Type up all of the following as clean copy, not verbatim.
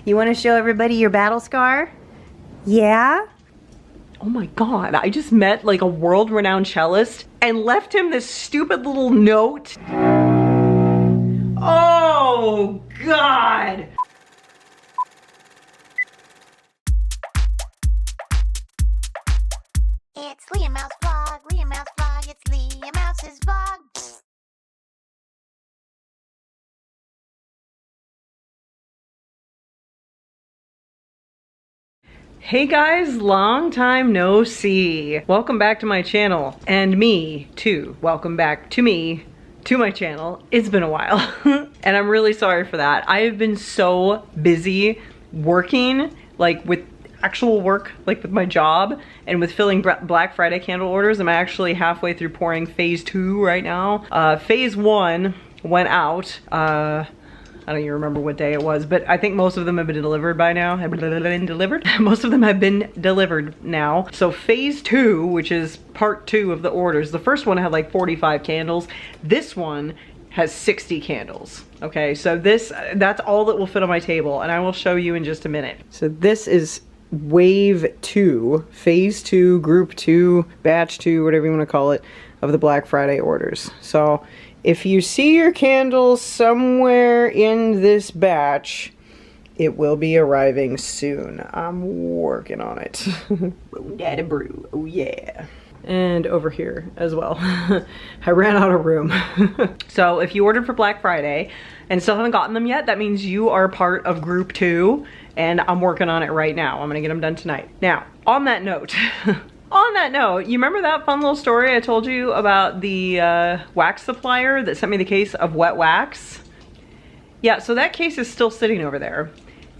You want to show everybody your battle scar? Yeah? Oh my god, I just met like a world-renowned cellist and left him this stupid little note. Oh god! It's LeahMouseVlog, LeahMouseVlog, it's LeahMouse's vlog. Hey guys, long time no see. Welcome back to my channel, and me too. Welcome back to me, to my channel. It's been a while, and I'm really sorry for that. I have been so busy working, like with actual work, like with my job, and with filling Black Friday candle orders. I'm actually halfway through pouring phase 2 right now. Phase 1 went out, I don't even remember what day it was, but I think most of them have been delivered by now. Have been delivered? Most of them have been delivered now. So phase 2, which is part 2 of the orders, the first one had like 45 candles. This one has 60 candles. Okay, so that's all that will fit on my table, and I will show you in just a minute. So this is wave 2, phase 2, group 2, batch 2, whatever you want to call it, of the Black Friday orders. So if you see your candles somewhere in this batch, it will be arriving soon. I'm working on it. Daddy brew, oh yeah. And over here as well. I ran out of room. So if you ordered for Black Friday and still haven't gotten them yet, that means you are part of group 2, and I'm working on it right now. I'm gonna get them done tonight. Now, on that note, you remember that fun little story I told you about the wax supplier that sent me the case of wet wax? Yeah, so that case is still sitting over there.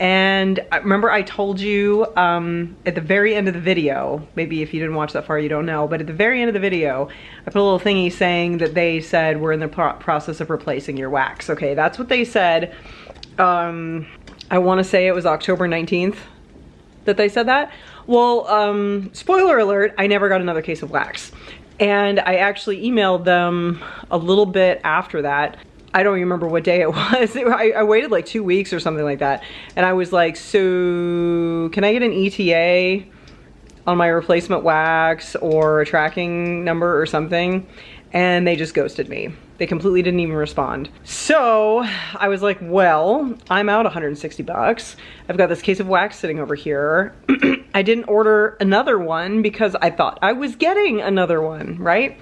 And I remember I told you at the very end of the video, maybe if you didn't watch that far you don't know, but at the very end of the video, I put a little thingy saying that they said we're in the process of replacing your wax. Okay, that's what they said. I want to say it was October 19th that they said that. Well, spoiler alert, I never got another case of wax. And I actually emailed them a little bit after that. I don't remember what day it was. I waited like 2 weeks or something like that. And I was like, so can I get an ETA on my replacement wax or a tracking number or something? And they just ghosted me. They completely didn't even respond. So I was like, well, I'm out 160 bucks. I've got this case of wax sitting over here. I didn't order another one because I thought I was getting another one, right?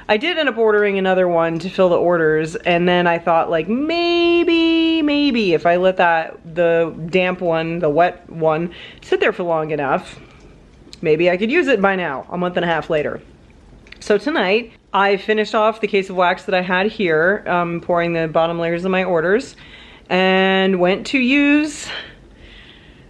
I did end up ordering another one to fill the orders, and then I thought like maybe if I let the damp one, the wet one, sit there for long enough, maybe I could use it by now, a month and a half later. So tonight, I finished off the case of wax that I had here, pouring the bottom layers of my orders, and went to use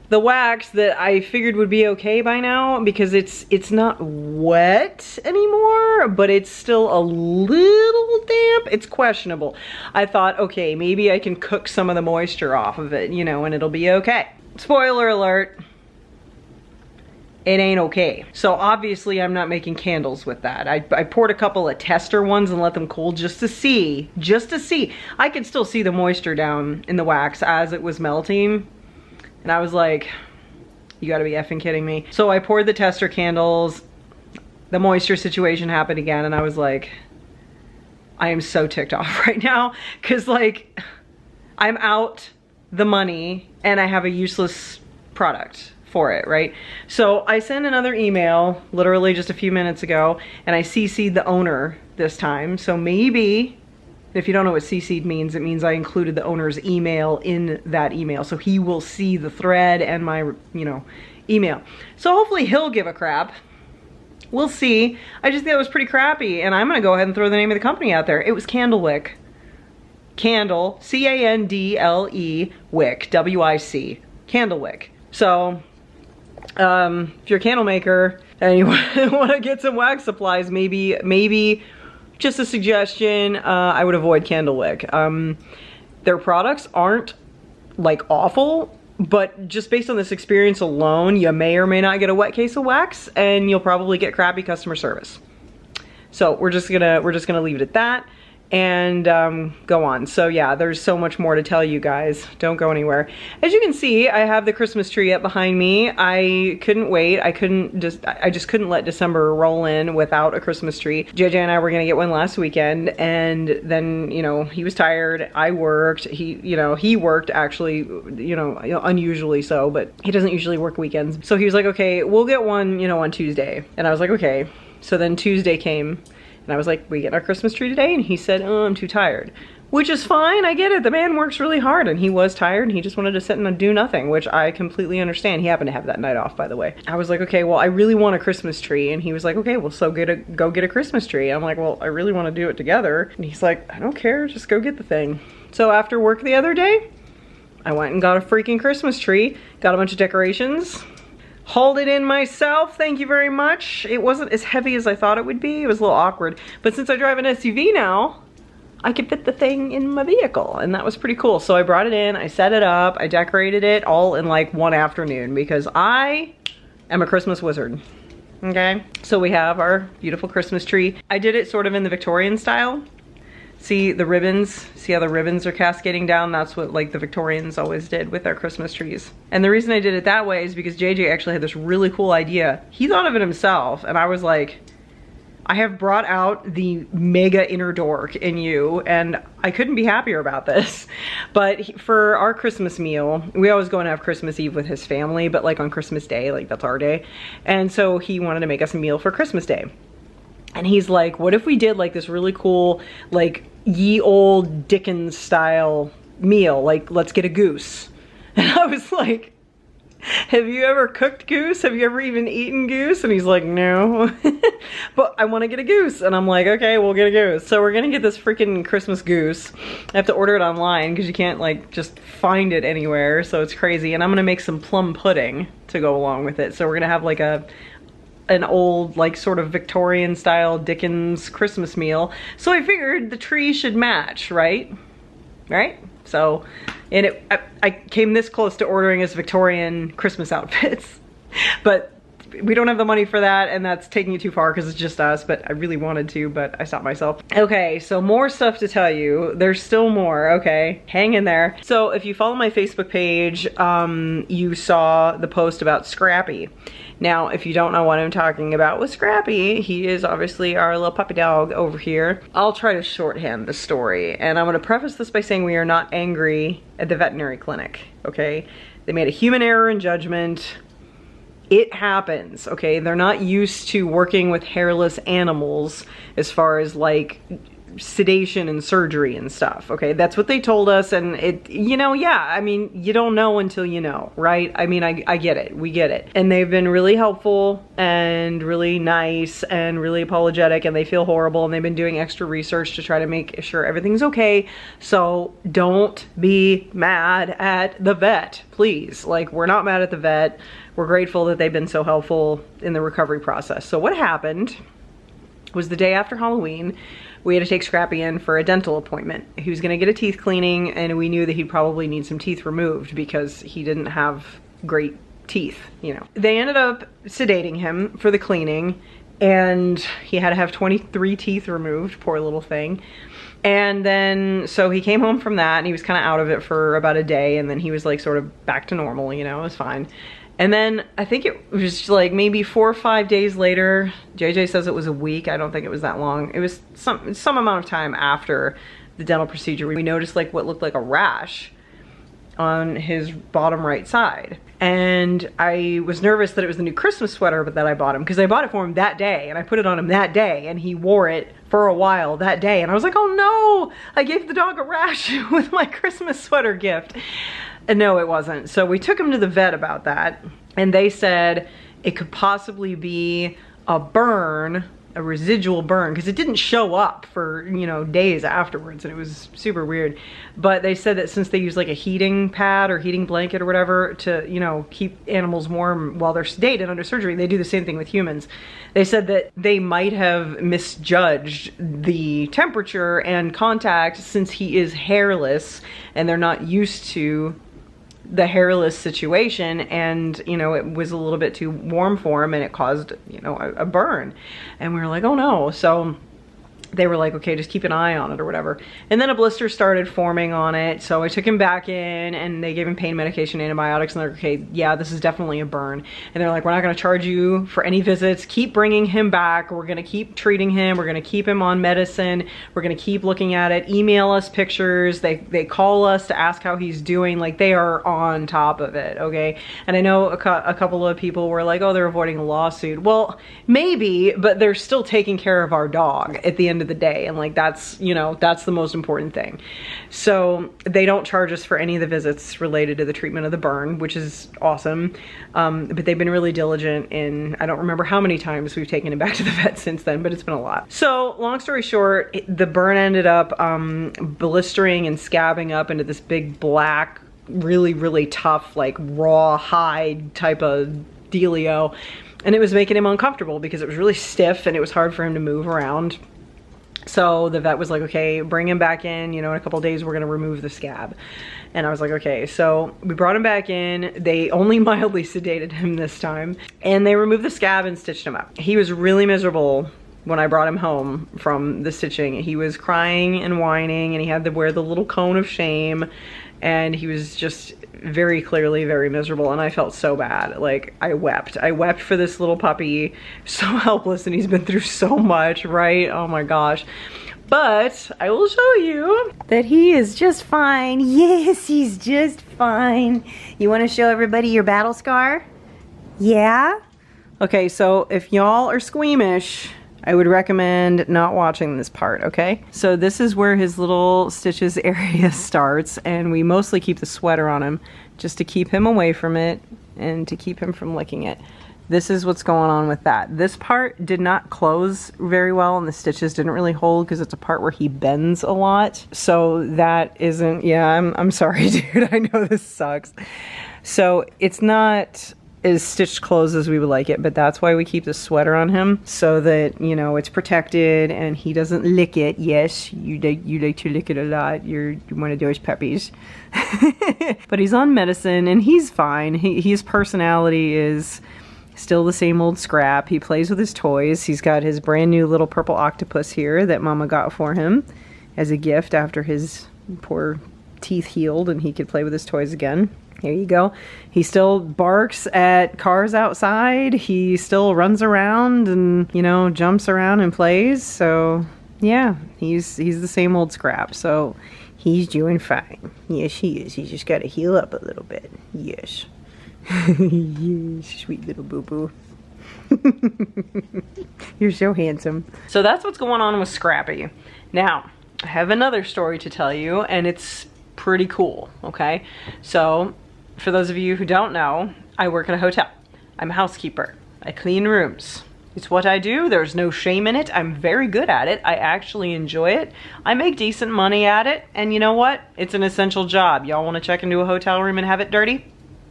the wax that I figured would be okay by now because it's not wet anymore, but it's still a little damp. It's questionable. I thought, okay, maybe I can cook some of the moisture off of it, you know, and it'll be okay. Spoiler alert. It ain't okay. So obviously I'm not making candles with that. I poured a couple of tester ones and let them cool just to see. I could still see the moisture down in the wax as it was melting. And I was like, you gotta be effing kidding me. So I poured the tester candles. The moisture situation happened again, and I was like, I am so ticked off right now. Cause like, I'm out the money and I have a useless product for it, right? So I sent another email literally just a few minutes ago, and I CC'd the owner this time. So maybe, if you don't know what CC'd means, it means I included the owner's email in that email. So he will see the thread and my, you know, email. So hopefully he'll give a crap. We'll see. I just think it was pretty crappy, and I'm gonna go ahead and throw the name of the company out there. It was Candlewick. Candle, C-A-N-D-L-E, Wick, W-I-C. Candlewick. So, if you're a candle maker and you want to get some wax supplies, maybe just a suggestion, I would avoid Candlewick. Their products aren't like awful, but just based on this experience alone, you may or may not get a wet case of wax, and you'll probably get crappy customer service. So we're just gonna leave it at that. and go on. So yeah, there's so much more to tell you guys. Don't go anywhere. As you can see, I have the Christmas tree up behind me. I couldn't wait. I just couldn't let December roll in without a Christmas tree. JJ and I were gonna get one last weekend, and then, you know, he was tired. I worked. He worked actually, you know, unusually so, but he doesn't usually work weekends. So he was like, okay, we'll get one, you know, on Tuesday. And I was like, okay. So then Tuesday came, and I was like, we get our Christmas tree today? And he said, oh, I'm too tired. Which is fine, I get it. The man works really hard, and he was tired, and he just wanted to sit and do nothing, which I completely understand. He happened to have that night off, by the way. I was like, okay, well, I really want a Christmas tree. And he was like, okay, well, so go get a Christmas tree. I'm like, well, I really want to do it together. And he's like, I don't care, just go get the thing. So after work the other day, I went and got a freaking Christmas tree, got a bunch of decorations, hauled it in myself, thank you very much. It wasn't as heavy as I thought it would be. It was a little awkward. But since I drive an SUV now, I could fit the thing in my vehicle, and that was pretty cool. So I brought it in, I set it up, I decorated it all in like one afternoon because I am a Christmas wizard, okay? So we have our beautiful Christmas tree. I did it sort of in the Victorian style. See the ribbons? See how the ribbons are cascading down? That's what like the Victorians always did with their Christmas trees. And the reason I did it that way is because JJ actually had this really cool idea. He thought of it himself, and I was like, I have brought out the mega inner dork in you, and I couldn't be happier about this. But for our Christmas meal, we always go and have Christmas Eve with his family, but like on Christmas Day, like that's our day. And so he wanted to make us a meal for Christmas Day. And he's like, what if we did like this really cool, like ye old Dickens style meal? Like, let's get a goose. And I was like, have you ever cooked goose? Have you ever even eaten goose? And he's like, no, but I want to get a goose. And I'm like, okay, we'll get a goose. So we're gonna get this freaking Christmas goose. I have to order it online because you can't like just find it anywhere. So it's crazy. And I'm gonna make some plum pudding to go along with it. So we're gonna have like an old, like sort of Victorian style Dickens Christmas meal. So I figured the tree should match, right? Right? So, and I came this close to ordering us Victorian Christmas outfits, but we don't have the money for that, and that's taking it too far because it's just us, but I really wanted to, but I stopped myself. Okay, so more stuff to tell you. There's still more, okay? Hang in there. So if you follow my Facebook page, you saw the post about Scrappy. Now, if you don't know what I'm talking about with Scrappy, he is obviously our little puppy dog over here. I'll try to shorthand the story, and I'm gonna preface this by saying we are not angry at the veterinary clinic, okay? They made a human error in judgment. It happens, okay? They're not used to working with hairless animals as far as like sedation and surgery and stuff, okay? That's what they told us, and it, you know, yeah, I mean, you don't know until you know, right? I mean, I get it, we get it. And they've been really helpful and really nice and really apologetic, and they feel horrible, and they've been doing extra research to try to make sure everything's okay. So don't be mad at the vet, please. Like, we're not mad at the vet. We're grateful that they've been so helpful in the recovery process. So what happened was the day after Halloween, we had to take Scrappy in for a dental appointment. He was gonna get a teeth cleaning, and we knew that he'd probably need some teeth removed because he didn't have great teeth, you know. They ended up sedating him for the cleaning, and he had to have 23 teeth removed, poor little thing. And then, so he came home from that, and he was kind of out of it for about a day, and then he was like sort of back to normal, you know, it was fine. And then I think it was like maybe 4 or 5 days later, JJ says it was a week, I don't think it was that long. It was some amount of time after the dental procedure. We noticed like what looked like a rash on his bottom right side. And I was nervous that it was the new Christmas sweater that I bought him, because I bought it for him that day, and I put it on him that day, and he wore it for a while that day. And I was like, oh no, I gave the dog a rash with my Christmas sweater gift. And no, it wasn't. So we took him to the vet about that, and they said it could possibly be a burn, a residual burn, because it didn't show up for, you know, days afterwards, and it was super weird. But they said that since they use like a heating pad or heating blanket or whatever to, you know, keep animals warm while they're sedated under surgery, they do the same thing with humans. They said that they might have misjudged the temperature and contact since he is hairless and they're not used to the hairless situation, and you know, it was a little bit too warm for him, and it caused, you know, a burn. And we were like, oh no. So they were like, okay, just keep an eye on it or whatever. And then a blister started forming on it. So I took him back in and they gave him pain medication, antibiotics, and they're like, okay, yeah, this is definitely a burn. And they're like, we're not gonna charge you for any visits. Keep bringing him back. We're gonna keep treating him. We're gonna keep him on medicine. We're gonna keep looking at it. Email us pictures. They call us to ask how he's doing. Like, they are on top of it, okay? And I know a couple of people were like, oh, they're avoiding a lawsuit. Well, maybe, but they're still taking care of our dog at the end of the day, and like, that's, you know, that's the most important thing. So they don't charge us for any of the visits related to the treatment of the burn, which is awesome. But they've been really diligent in, I don't remember how many times we've taken him back to the vet since then, but it's been a lot. So long story short, the burn ended up blistering and scabbing up into this big black, really tough, like raw hide type of dealio. And it was making him uncomfortable because it was really stiff and it was hard for him to move around. So the vet was like, okay, bring him back in, you know, in a couple of days we're gonna remove the scab. And I was like, okay. So we brought him back in. They only mildly sedated him this time. And they removed the scab and stitched him up. He was really miserable when I brought him home from the stitching. He was crying and whining, and he had to wear the little cone of shame. And he was just very clearly very miserable, and I felt so bad. Like, I wept for this little puppy, so helpless, and he's been through so much, right? Oh my gosh. But I will show you That he is just fine. Yes, he's just fine. You want to show everybody your battle scar? Yeah? Okay, so if y'all are squeamish, I would recommend not watching this part, okay? So this is where his little stitches area starts, and we mostly keep the sweater on him just to keep him away from it and to keep him from licking it. This is what's going on with that. This part did not close very well, and the stitches didn't really hold because it's a part where he bends a lot. So that isn't, yeah, I'm sorry, dude. I know this sucks. So it's not as stitched closed as we would like it, but that's why we keep the sweater on him, so that, you know, it's protected and he doesn't lick it. Yes, you like to lick it a lot. You're one of those puppies. But he's on medicine and he's fine. His personality is still the same old scrap. He plays with his toys. He's got his brand new little purple octopus here that Mama got for him as a gift after his poor teeth healed and he could play with his toys again. Here you go. He still barks at cars outside. He still runs around and, you know, jumps around and plays. So yeah, he's the same old scrap. So he's doing fine. Yes, he is. He's just got to heal up a little bit. Yes. Yes, sweet little boo-boo. You're so handsome. So that's what's going on with Scrappy. Now, I have another story to tell you, and it's pretty cool, okay? So, for those of you who don't know, I work at a hotel. I'm a housekeeper. I clean rooms. It's what I do. There's no shame in it. I'm very good at it. I actually enjoy it. I make decent money at it. And you know what? It's an essential job. Y'all want to check into a hotel room and have it dirty?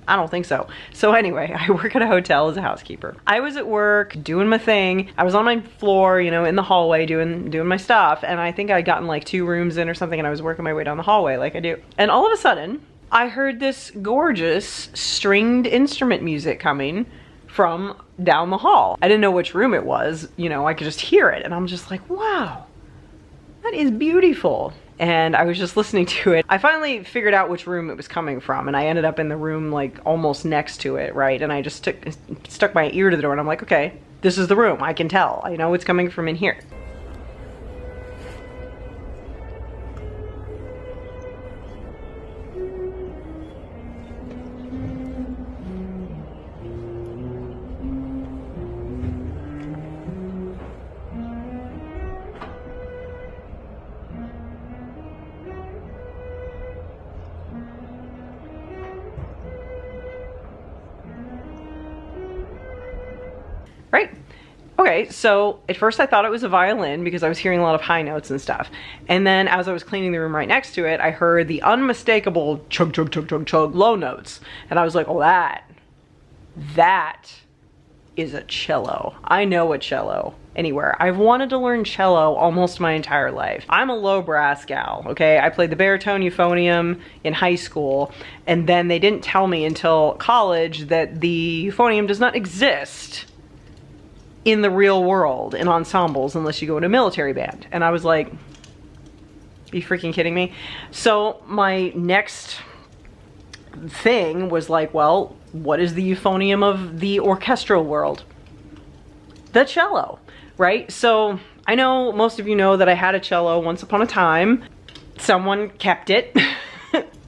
I don't think so. So anyway, I work at a hotel as a housekeeper. I was at work doing my thing. I was on my floor, you know, in the hallway doing my stuff. And I think I'd gotten like 2 rooms in or something, and I was working my way down the hallway like I do. And all of a sudden, I heard this gorgeous stringed instrument music coming from down the hall. I didn't know which room it was, you know, I could just hear it. And I'm just like, wow, that is beautiful. And I was just listening to it. I finally figured out which room it was coming from, and I ended up in the room like almost next to it, right? And I just stuck my ear to the door, and I'm like, okay, this is the room. I can tell. I know it's coming from in here. Right? Okay, so at first I thought it was a violin because I was hearing a lot of high notes and stuff. And then as I was cleaning the room right next to it, I heard the unmistakable chug, chug, chug, chug, chug low notes. And I was like, oh, that is a cello. I know a cello anywhere. I've wanted to learn cello almost my entire life. I'm a low brass gal, okay? I played the baritone euphonium in high school, and then they didn't tell me until college that the euphonium does not exist in the real world in ensembles unless you go in a military band. And I was like, are you freaking kidding me? So my next thing was like, well, what is the euphonium of the orchestral world? The cello, right? So I know most of you know that I had a cello once upon a time. Someone kept it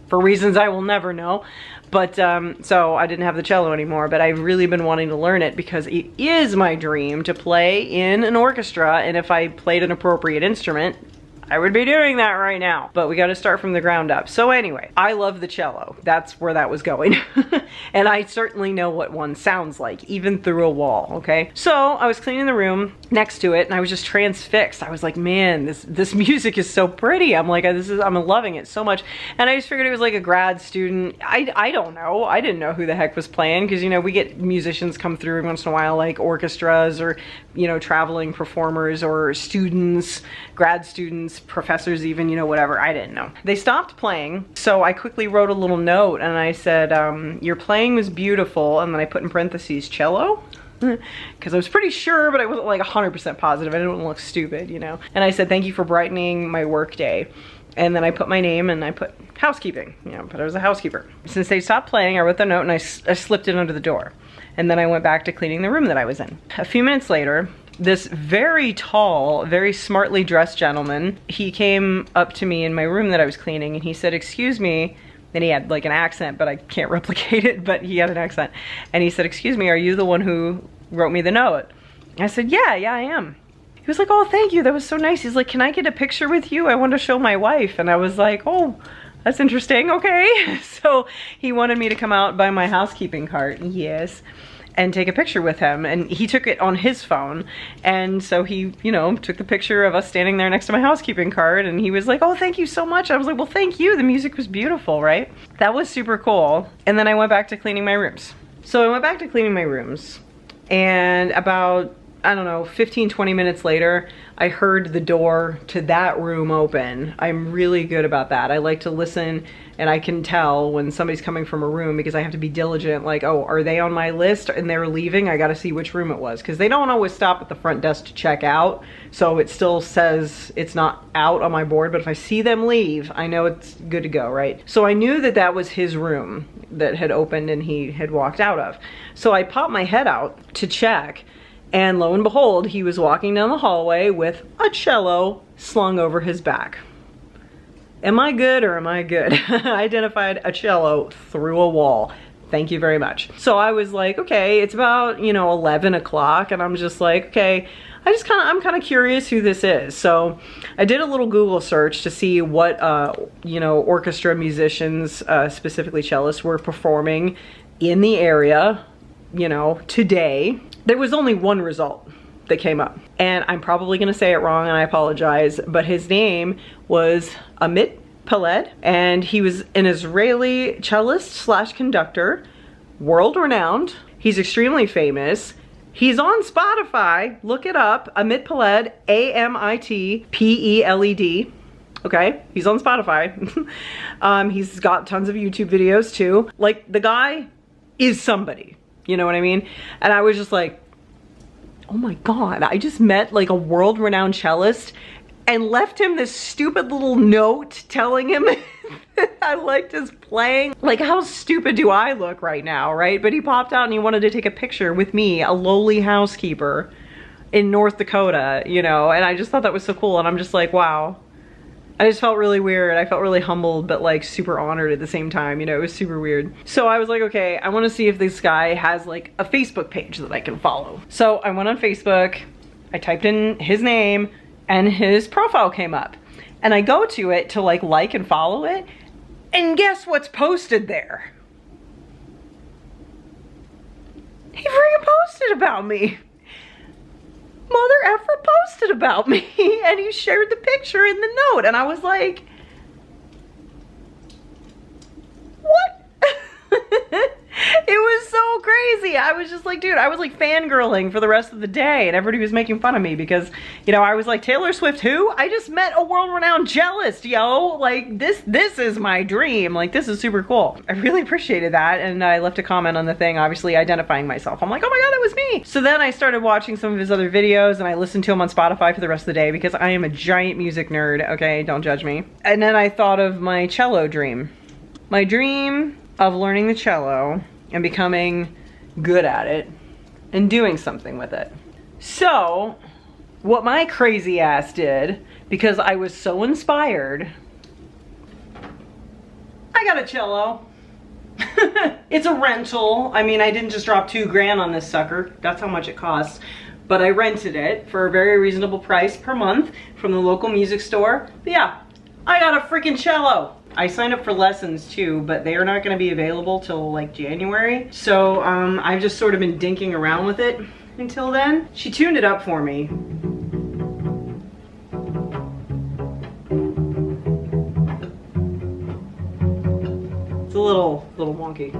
for reasons I will never know. But so I didn't have the cello anymore, but I've really been wanting to learn it because it is my dream to play in an orchestra. And if I played an appropriate instrument, I would be doing that right now. But we got to start from the ground up. So anyway, I love the cello. That's where that was going. And I certainly know what one sounds like, even through a wall, okay? So I was cleaning the room next to it and I was just transfixed. I was like, man, this music is so pretty. I'm like, I'm loving it so much. And I just figured it was like a grad student. I don't know. I didn't know who the heck was playing because, you know, we get musicians come through every once in a while, like orchestras or, you know, traveling performers or students, grad students, professors even, you know, whatever. I didn't know. They stopped playing, so I quickly wrote a little note and I said, your playing was beautiful, and then I put in parentheses, cello? Because I was pretty sure, but I wasn't like 100% positive. I didn't want to look stupid, you know? And I said, thank you for brightening my work day. And then I put my name and I put housekeeping, you know, but I was a housekeeper. Since they stopped playing, I wrote the note and I slipped it under the door. And then I went back to cleaning the room that I was in. A few minutes later, this very tall, very smartly dressed gentleman, he came up to me in my room that I was cleaning and he said, excuse me. And he had like an accent, but I can't replicate it, but he had an accent. And he said, excuse me, are you the one who wrote me the note? I said, yeah, I am. He was like, oh, thank you, that was so nice. He's like, can I get a picture with you? I want to show my wife. And I was like, oh, that's interesting, okay. So he wanted me to come out by my housekeeping cart, yes, and take a picture with him. And he took it on his phone. And so he, you know, took the picture of us standing there next to my housekeeping cart. And he was like, oh, thank you so much. I was like, well, thank you. The music was beautiful, right? That was super cool. And then I went back to cleaning my rooms. So I went back to cleaning my rooms. And about, I don't know, 15, 20 minutes later, I heard the door to that room open. I'm really good about that. I like to listen and I can tell when somebody's coming from a room because I have to be diligent, like, oh, are they on my list and they're leaving? I gotta see which room it was because they don't always stop at the front desk to check out. So it still says it's not out on my board, but if I see them leave, I know it's good to go, right? So I knew that that was his room that had opened and he had walked out of. So I popped my head out to check. And lo and behold, he was walking down the hallway with a cello slung over his back. Am I good or am I good? I identified a cello through a wall. Thank you very much. So I was like, okay, it's about, you know, 11 o'clock and I'm just like, okay, I'm kind of curious who this is. So I did a little Google search to see what, you know, orchestra musicians, specifically cellists, were performing in the area, you know, today. There was only one result that came up. And I'm probably gonna say it wrong and I apologize, but his name was Amit Ped, and he was an Israeli cellist slash conductor, world renowned. He's extremely famous. He's on Spotify, look it up, Amit Ped, A-M-I-T-P-E-L-E-D. Okay, he's on Spotify. He's got tons of YouTube videos too. Like, the guy is somebody. You know what I mean? And I was just like, oh my God, I just met like a world-renowned cellist and left him this stupid little note telling him that I liked his playing. Like, how stupid do I look right now, right? But he popped out and he wanted to take a picture with me, a lowly housekeeper in North Dakota, you know? And I just thought that was so cool. And I'm just like, wow. I just felt really weird. I felt really humbled, but like super honored at the same time. You know, it was super weird. So I was like, okay, I want to see if this guy has like a Facebook page that I can follow. So I went on Facebook, I typed in his name and his profile came up. And I go to it to like and follow it. And guess what's posted there? He freaking posted about me. Mother effer posted about me and he shared the picture in the note and I was like, what? It was so crazy. I was just like, dude, I was like fangirling for the rest of the day and everybody was making fun of me because, you know, I was like, Taylor Swift who? I just met a world-renowned cellist, yo. Like, this is my dream. Like, this is super cool. I really appreciated that and I left a comment on the thing, obviously identifying myself. I'm like, oh my God, that was me. So then I started watching some of his other videos and I listened to him on Spotify for the rest of the day because I am a giant music nerd, okay? Don't judge me. And then I thought of my cello dream. My dream of learning the cello and becoming good at it and doing something with it. So what my crazy ass did, because I was so inspired, I got a cello. It's a rental. I mean, I didn't just drop $2 grand on this sucker. That's how much it costs. But I rented it for a very reasonable price per month from the local music store. But yeah, I got a freaking cello. I signed up for lessons too, but they are not going to be available till like January. So I've just sort of been dinking around with it until then. She tuned it up for me. It's a little wonky.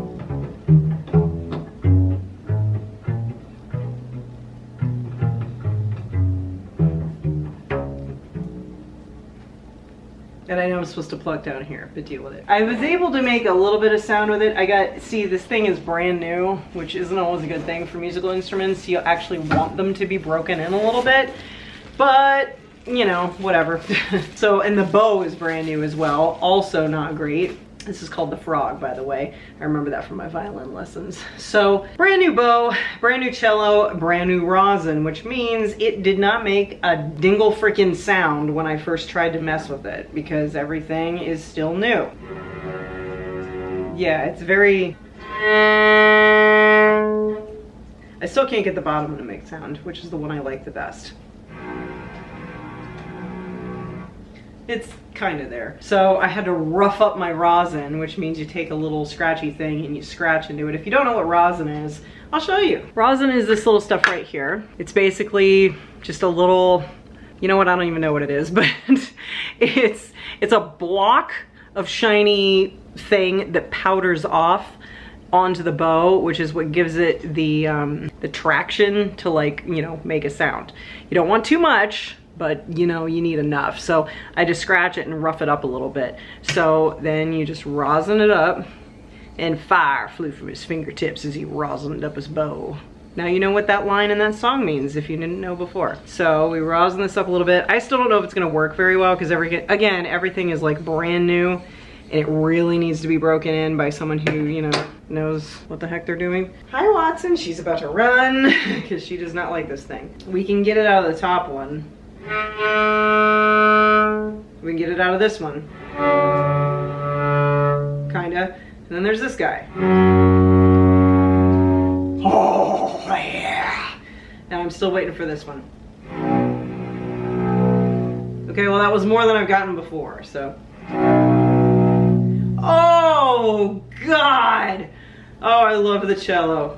And I know I'm supposed to plug down here, but deal with it. I was able to make a little bit of sound with it. See, this thing is brand new, which isn't always a good thing for musical instruments. You actually want them to be broken in a little bit, but you know, whatever. So, and the bow is brand new as well. Also not great. This is called the Frog, by the way. I remember that from my violin lessons. So, brand new bow, brand new cello, brand new rosin, which means it did not make a dingle freaking sound when I first tried to mess with it, because everything is still new. Yeah, it's very... I still can't get the bottom to make sound, which is the one I like the best. It's kind of there. So I had to rough up my rosin, which means you take a little scratchy thing and you scratch into it. If you don't know what rosin is, I'll show you. Rosin is this little stuff right here. It's basically just a little, you know what, I don't even know what it is, but it's a block of shiny thing that powders off onto the bow, which is what gives it the traction to, like, you know, make a sound. You don't want too much, but you know, you need enough. So I just scratch it and rough it up a little bit. So then you just rosin it up, and fire flew from his fingertips as he rosined up his bow. Now you know what that line in that song means if you didn't know before. So we rosin this up a little bit. I still don't know if it's gonna work very well because again, everything is like brand new and it really needs to be broken in by someone who, you know, knows what the heck they're doing. Hi Watson, she's about to run because she does not like this thing. We can get it out of the top one. We can get it out of this one. Kinda. And then there's this guy. Oh yeah. Now I'm still waiting for this one. Okay, well that was more than I've gotten before, so. Oh God! Oh, I love the cello.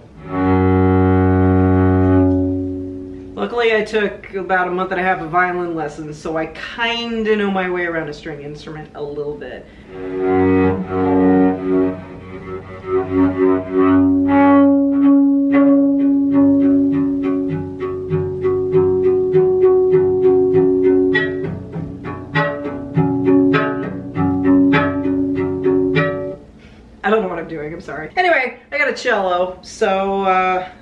Luckily, I took about a month and a half of violin lessons, so I kinda know my way around a string instrument a little bit. I don't know what I'm doing, I'm sorry. Anyway, I got a cello, so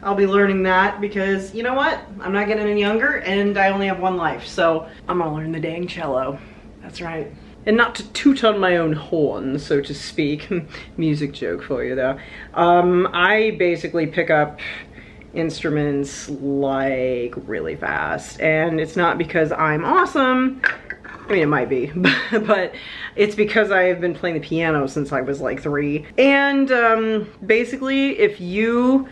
I'll be learning that because, you know what? I'm not getting any younger and I only have one life, so I'm gonna learn the dang cello. That's right. And not to toot on my own horn, so to speak. Music joke for you though. I basically pick up instruments like really fast, and it's not because I'm awesome. I mean, it might be, but it's because I've been playing the piano since I was like 3. And basically, if you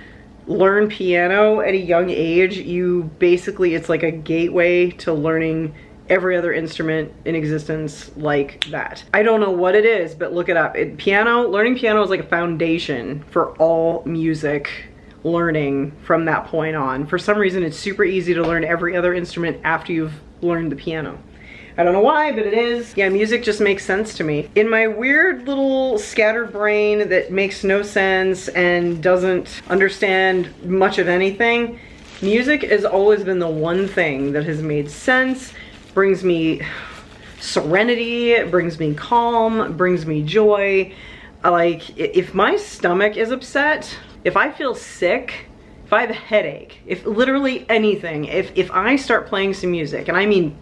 learn piano at a young age, it's like a gateway to learning every other instrument in existence like that. I don't know what it is, but look it up. Learning piano is like a foundation for all music learning from that point on. For some reason, it's super easy to learn every other instrument after you've learned the piano. I don't know why, but it is. Yeah, music just makes sense to me. In my weird little scattered brain that makes no sense and doesn't understand much of anything, music has always been the one thing that has made sense, brings me serenity, brings me calm, brings me joy. Like, if my stomach is upset, if I feel sick, if I have a headache, if literally anything, if I start playing some music, and I mean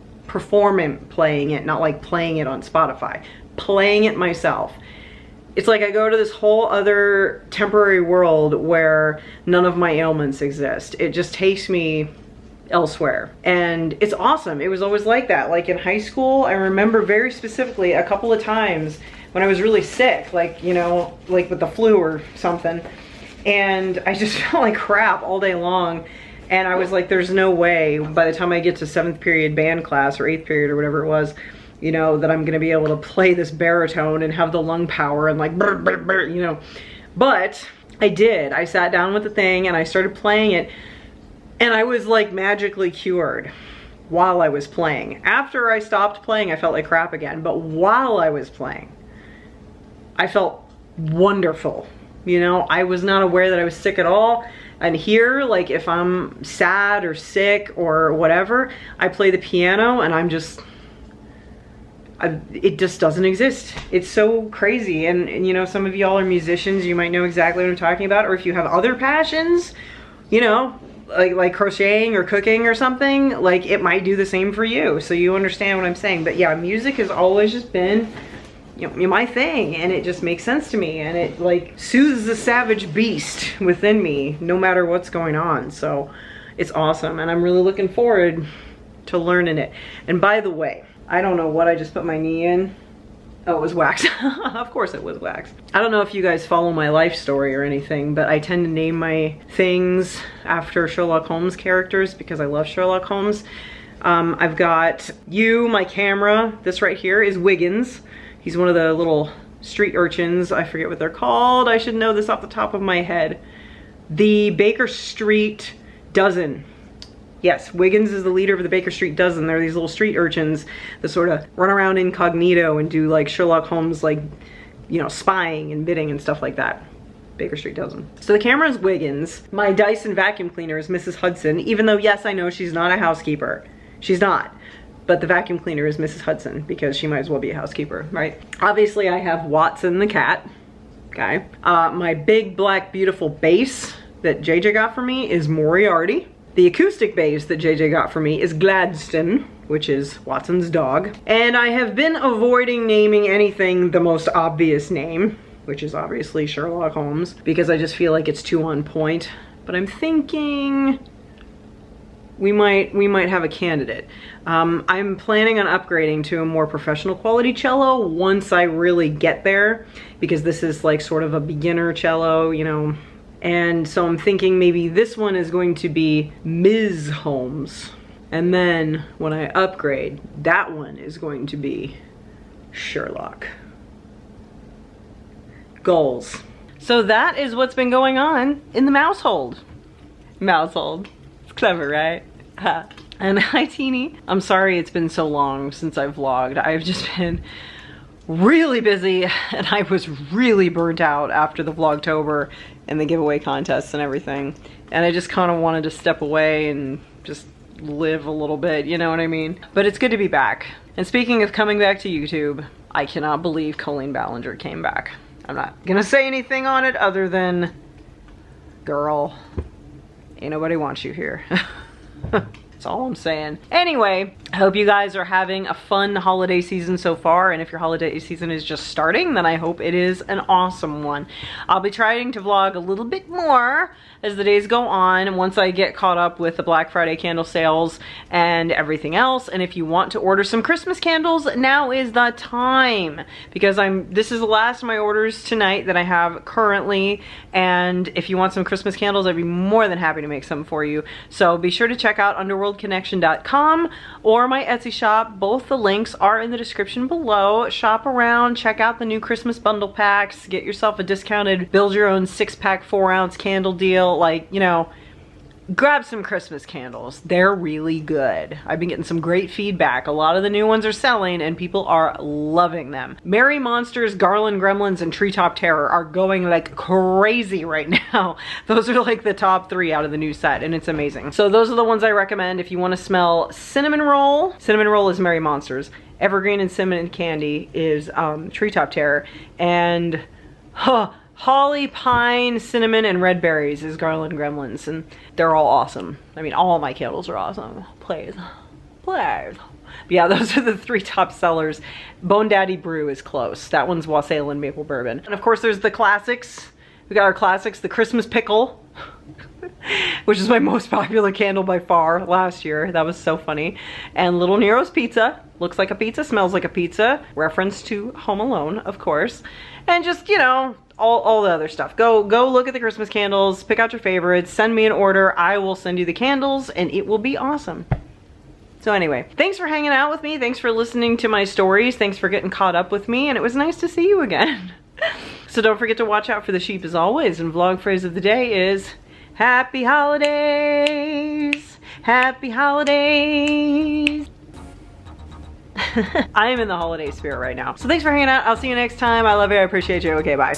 playing it, not like playing it on Spotify, playing it myself, it's like I go to this whole other temporary world where none of my ailments exist. It just takes me elsewhere, and it's awesome. It was always like that. Like in high school, I remember very specifically a couple of times when I was really sick, like, you know, like with the flu or something, and I just felt like crap all day long. And I was like, there's no way by the time I get to 7th period band class or 8th period or whatever it was, you know, that I'm gonna be able to play this baritone and have the lung power and like, brr, brr, brr, you know. But I did. I sat down with the thing and I started playing it, and I was like magically cured while I was playing. After I stopped playing, I felt like crap again. But while I was playing, I felt wonderful. You know, I was not aware that I was sick at all. And here, like if I'm sad or sick or whatever, I play the piano and I'm just, it just doesn't exist. It's so crazy. And you know, some of y'all are musicians, you might know exactly what I'm talking about. Or if you have other passions, you know, like crocheting or cooking or something, like it might do the same for you. So you understand what I'm saying. But yeah, music has always just been, you know, my thing, and it just makes sense to me, and it like soothes the savage beast within me no matter what's going on. So it's awesome, and I'm really looking forward to learning it. And by the way, I don't know what I just put my knee in. Oh, it was wax. Of course it was wax. I don't know if you guys follow my life story or anything, but I tend to name my things after Sherlock Holmes characters because I love Sherlock Holmes. I've got my camera. This right here is Wiggins. He's one of the little street urchins. I forget what they're called. I should know this off the top of my head. The Baker Street Dozen. Yes, Wiggins is the leader of the Baker Street Dozen. They're these little street urchins that sort of run around incognito and do like Sherlock Holmes, like, you know, spying and bidding and stuff like that. Baker Street Dozen. So the camera is Wiggins. My Dyson vacuum cleaner is Mrs. Hudson, even though, yes, I know she's not a housekeeper. She's not. But the vacuum cleaner is Mrs. Hudson because she might as well be a housekeeper, right? Obviously, I have Watson the cat. Okay. My big, black, beautiful bass that JJ got for me is Moriarty. The acoustic bass that JJ got for me is Gladstone, which is Watson's dog. And I have been avoiding naming anything the most obvious name, which is obviously Sherlock Holmes, because I just feel like it's too on point. But I'm thinking we might have a candidate. I'm planning on upgrading to a more professional quality cello once I really get there, because this is like sort of a beginner cello, you know. And so I'm thinking maybe this one is going to be Ms. Holmes. And then when I upgrade, that one is going to be Sherlock. Goals. So that is what's been going on in the mousehold. Mousehold. It's clever, right? And hi, Teeny. I'm sorry it's been so long since I've vlogged. I've just been really busy, and I was really burnt out after the Vlogtober and the giveaway contests and everything. And I just kind of wanted to step away and just live a little bit, you know what I mean? But it's good to be back. And speaking of coming back to YouTube, I cannot believe Colleen Ballinger came back. I'm not gonna say anything on it other than, girl, ain't nobody wants you here. That's all I'm saying. Anyway, I hope you guys are having a fun holiday season so far, and if your holiday season is just starting, then I hope it is an awesome one. I'll be trying to vlog a little bit more as the days go on, and once I get caught up with the Black Friday candle sales and everything else. And if you want to order some Christmas candles, now is the time, because this is the last of my orders tonight that I have currently, and if you want some Christmas candles, I'd be more than happy to make some for you. So be sure to check out underworldconnection.com or my Etsy shop. Both the links are in the description below. Shop around, check out the new Christmas bundle packs, get yourself a discounted build your own 6-pack 4-ounce candle deal. Like, you know, grab some Christmas candles. They're really good. I've been getting some great feedback. A lot of the new ones are selling and people are loving them. Merry Monsters, Garland Gremlins, and Treetop Terror are going like crazy right now. Those are like the top 3 out of the new set, and it's amazing. So those are the ones I recommend if you want to smell cinnamon roll. Cinnamon roll is Merry Monsters. Evergreen and Cinnamon Candy is Treetop Terror. And Holly, pine, cinnamon, and red berries is Garland Gremlins, and they're all awesome. I mean, all my candles are awesome. Please. Please. But yeah, those are the 3 top sellers. Bone Daddy Brew is close. That one's Wassail Maple Bourbon. And of course there's the classics. We got our classics, the Christmas Pickle, which is my most popular candle by far last year. That was so funny. And Little Nero's Pizza. Looks like a pizza, smells like a pizza. Reference to Home Alone, of course. And just, you know, all the other stuff. Go look at the Christmas candles, pick out your favorites, send me an order. I will send you the candles and it will be awesome. So anyway, thanks for hanging out with me. Thanks for listening to my stories. Thanks for getting caught up with me. And it was nice to see you again. So don't forget to watch out for the sheep as always. And vlog phrase of the day is, Happy Holidays! Happy Holidays! I am in the holiday spirit right now. So thanks for hanging out. I'll see you next time. I love you. I appreciate you. Okay, bye.